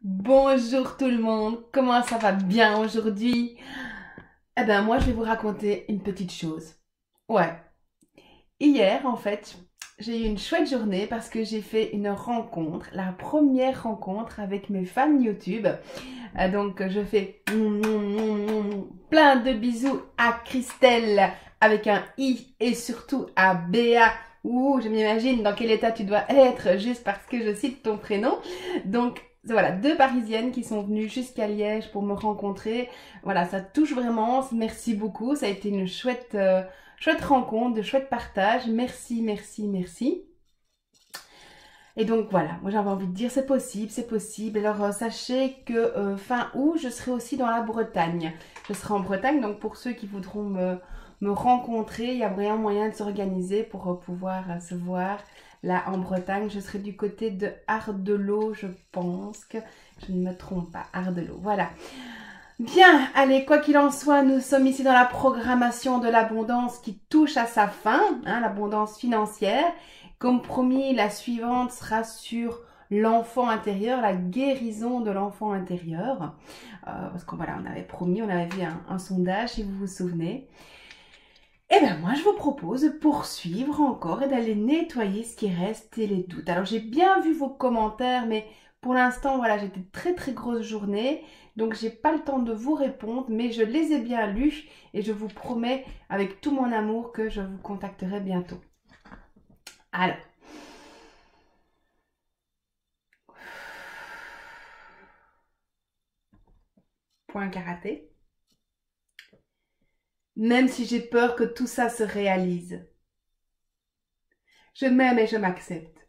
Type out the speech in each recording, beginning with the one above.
Bonjour tout le monde, comment ça va bien aujourd'hui? Eh ben moi je vais vous raconter une petite chose. Ouais, hier en fait j'ai eu une chouette journée parce que j'ai fait une rencontre, la première rencontre avec mes fans YouTube. Donc je fais plein de bisous à Christelle avec un I et surtout à Béa. Ouh, je m'imagine dans quel état tu dois être juste parce que je cite ton prénom. Donc voilà, deux Parisiennes qui sont venues jusqu'à Liège pour me rencontrer. Voilà, ça touche vraiment. Merci beaucoup. Ça a été une chouette rencontre, de chouette partage. Merci, merci, merci. Et donc voilà, moi j'avais envie de dire c'est possible, c'est possible. Alors sachez que fin août, je serai aussi dans la Bretagne. Je serai en Bretagne, donc pour ceux qui voudront me rencontrer, il y a vraiment moyen de s'organiser pour pouvoir se voir là en Bretagne. Je serai du côté de Ardelot, je pense que je ne me trompe pas, Ardelot, voilà. Bien, allez, quoi qu'il en soit, nous sommes ici dans la programmation de l'abondance qui touche à sa fin, hein, l'abondance financière. Comme promis, la suivante sera sur l'enfant intérieur, la guérison de l'enfant intérieur. Parce qu'on voilà, on avait promis, on avait vu un sondage, si vous vous souvenez. Eh bien, moi, je vous propose de poursuivre encore et d'aller nettoyer ce qui reste et les doutes. Alors, j'ai bien vu vos commentaires, mais pour l'instant, voilà, j'ai une très grosse journée. Donc, j'ai pas le temps de vous répondre, mais je les ai bien lus et je vous promets, avec tout mon amour, que je vous contacterai bientôt. Alors, point karaté. Même si j'ai peur que tout ça se réalise, je m'aime et je m'accepte.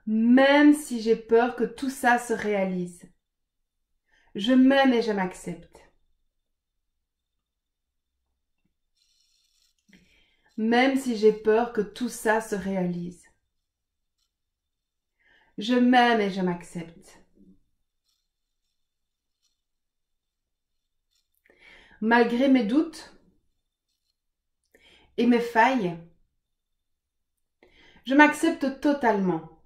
Même si j'ai peur que tout ça se réalise, je m'aime et je m'accepte. Même si j'ai peur que tout ça se réalise. Je m'aime et je m'accepte. Malgré mes doutes et mes failles, je m'accepte totalement.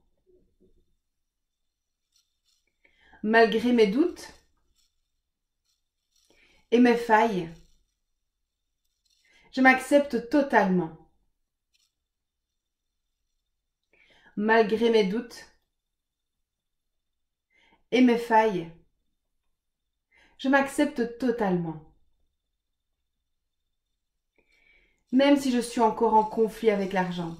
Malgré mes doutes et mes failles, je m'accepte totalement. Malgré mes doutes et mes failles, je m'accepte totalement. Même si je suis encore en conflit avec l'argent,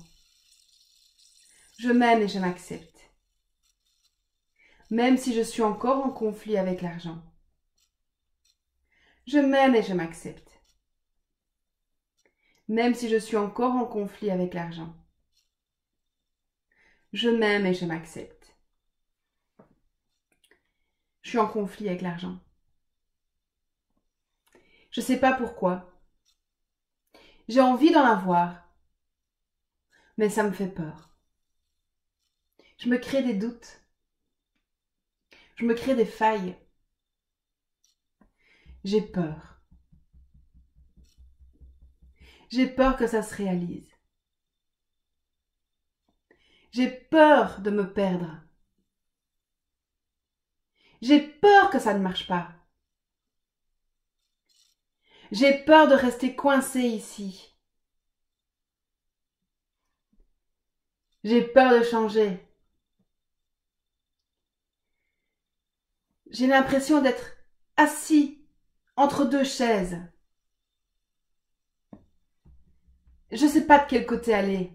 je m'aime et je m'accepte. Même si je suis encore en conflit avec l'argent, je m'aime et je m'accepte. Même si je suis encore en conflit avec l'argent, je m'aime et je m'accepte. Je suis en conflit avec l'argent. Je ne sais pas pourquoi. J'ai envie d'en avoir, mais ça me fait peur. Je me crée des doutes. Je me crée des failles. J'ai peur. J'ai peur que ça se réalise. J'ai peur de me perdre. J'ai peur que ça ne marche pas. J'ai peur de rester coincée ici. J'ai peur de changer. J'ai l'impression d'être assis entre deux chaises. Je ne sais pas de quel côté aller.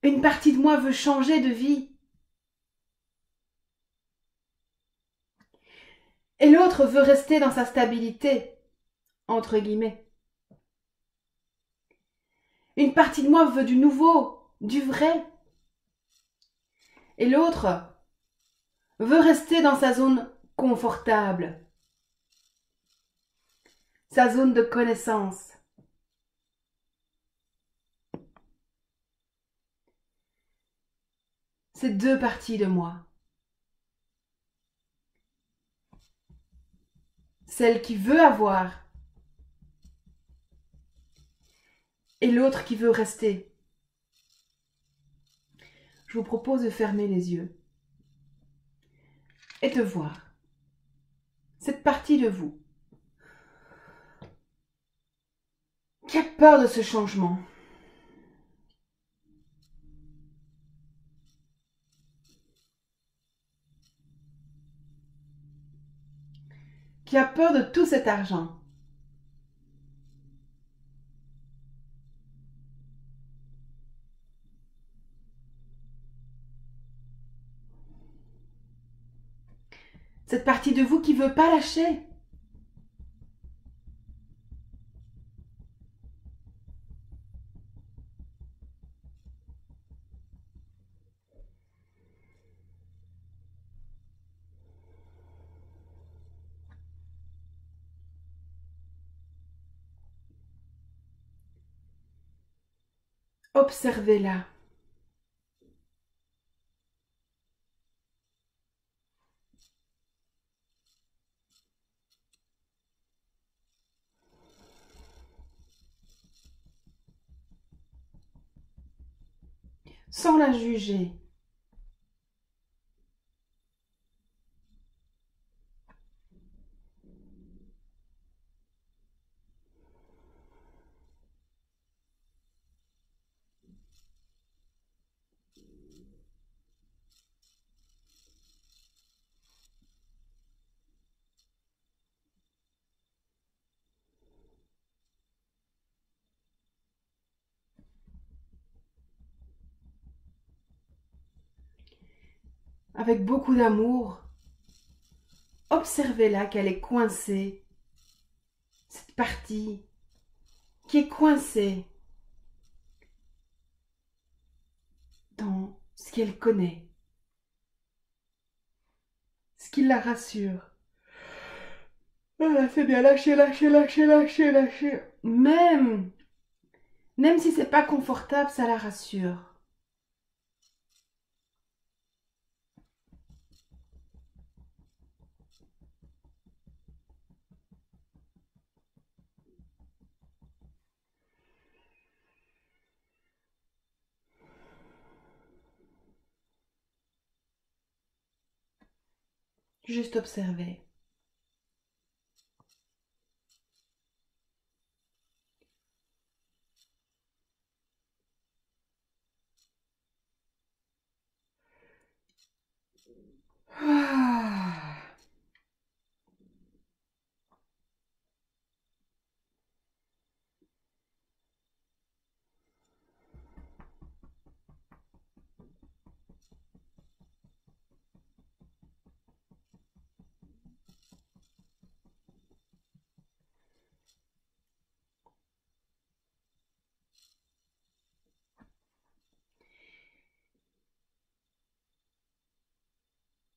Une partie de moi veut changer de vie. Et l'autre veut rester dans sa stabilité, entre guillemets. Une partie de moi veut du nouveau, du vrai. Et l'autre veut rester dans sa zone confortable, sa zone de connaissance. C'est deux parties de moi. Celle qui veut avoir et l'autre qui veut rester. Je vous propose de fermer les yeux et de voir cette partie de vous qui a peur de ce changement, qui a peur de tout cet argent. Cette partie de vous qui ne veut pas lâcher. Observez-la. Sans la juger. Avec beaucoup d'amour, observez-la qu'elle est coincée. Cette partie qui est coincée dans ce qu'elle connaît, ce qui la rassure. Voilà, c'est bien, lâchez, lâchez, lâchez, lâchez, lâchez. Même si c'est pas confortable, ça la rassure. Juste observer. Ah.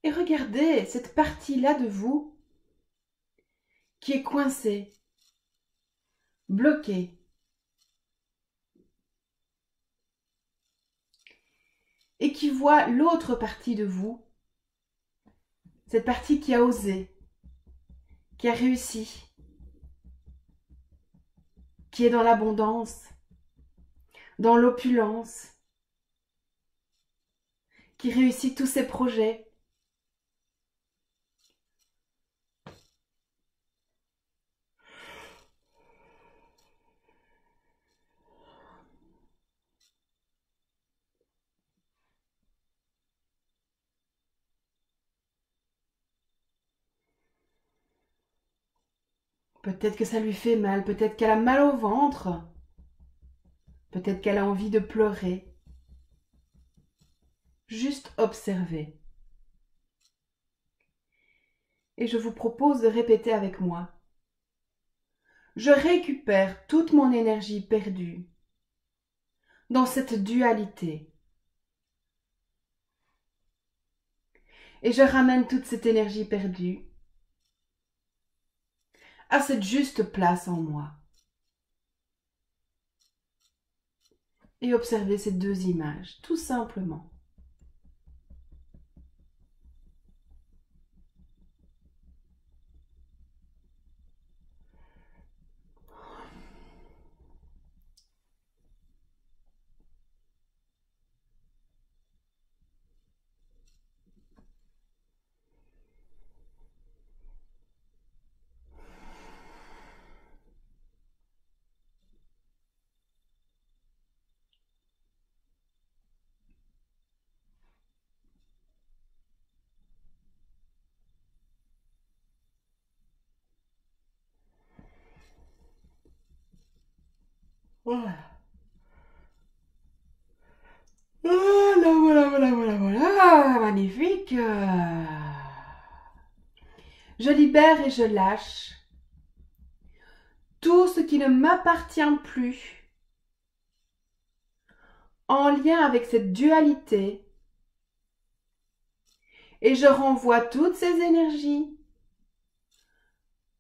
Et regardez cette partie-là de vous qui est coincée, bloquée. Et qui voit l'autre partie de vous, cette partie qui a osé, qui a réussi, qui est dans l'abondance, dans l'opulence, qui réussit tous ses projets. Peut-être que ça lui fait mal, peut-être qu'elle a mal au ventre, peut-être qu'elle a envie de pleurer. Juste observer. Et je vous propose de répéter avec moi. Je récupère toute mon énergie perdue dans cette dualité. Et je ramène toute cette énergie perdue à cette juste place en moi. Et observez ces deux images, tout simplement. Voilà. Voilà. Magnifique. Je libère et je lâche tout ce qui ne m'appartient plus en lien avec cette dualité. Et je renvoie toutes ces énergies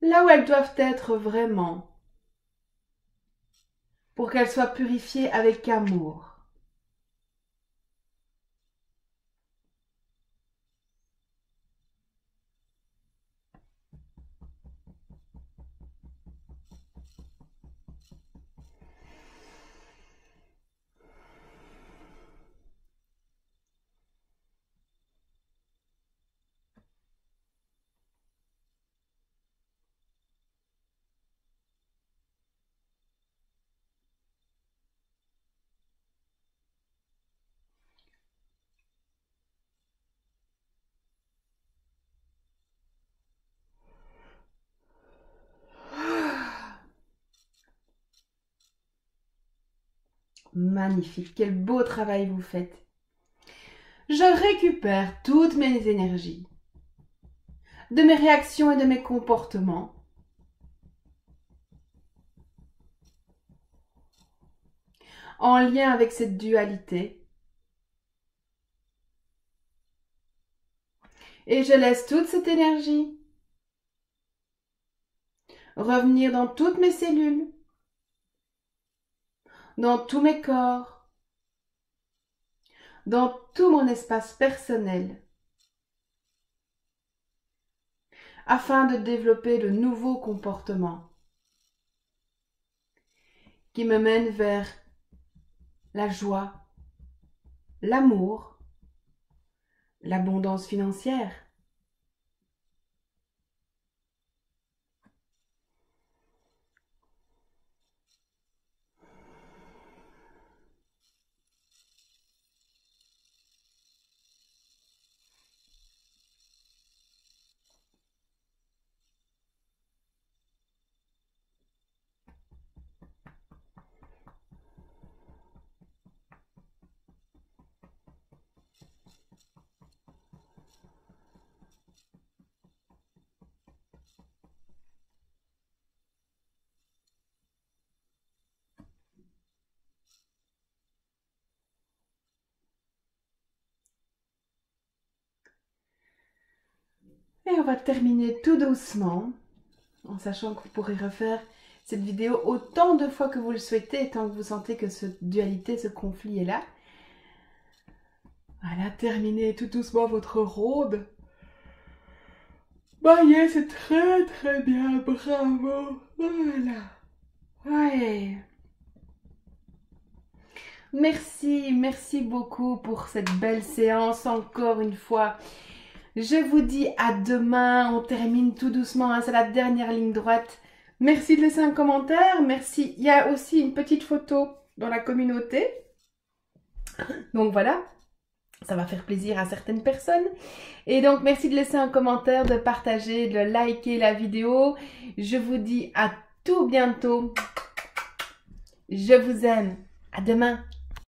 là où elles doivent être vraiment, pour qu'elles soient purifiées avec amour. Magnifique, quel beau travail vous faites. Je récupère toutes mes énergies, de mes réactions et de mes comportements. En lien avec cette dualité. Et je laisse toute cette énergie revenir dans toutes mes cellules, dans tous mes corps, dans tout mon espace personnel, afin de développer de nouveaux comportements qui me mènent vers la joie, l'amour, l'abondance financière. Et on va terminer tout doucement, en sachant que vous pourrez refaire cette vidéo autant de fois que vous le souhaitez, tant que vous sentez que cette dualité, ce conflit est là. Voilà, terminez tout doucement votre ronde. Bah yeah, c'est très très bien, bravo. Voilà. Ouais. Merci beaucoup pour cette belle séance encore une fois. Je vous dis à demain, on termine tout doucement, hein, c'est la dernière ligne droite. Merci de laisser un commentaire, merci. Il y a aussi une petite photo dans la communauté. Donc voilà, ça va faire plaisir à certaines personnes. Et donc merci de laisser un commentaire, de partager, de liker la vidéo. Je vous dis à tout bientôt. Je vous aime. À demain.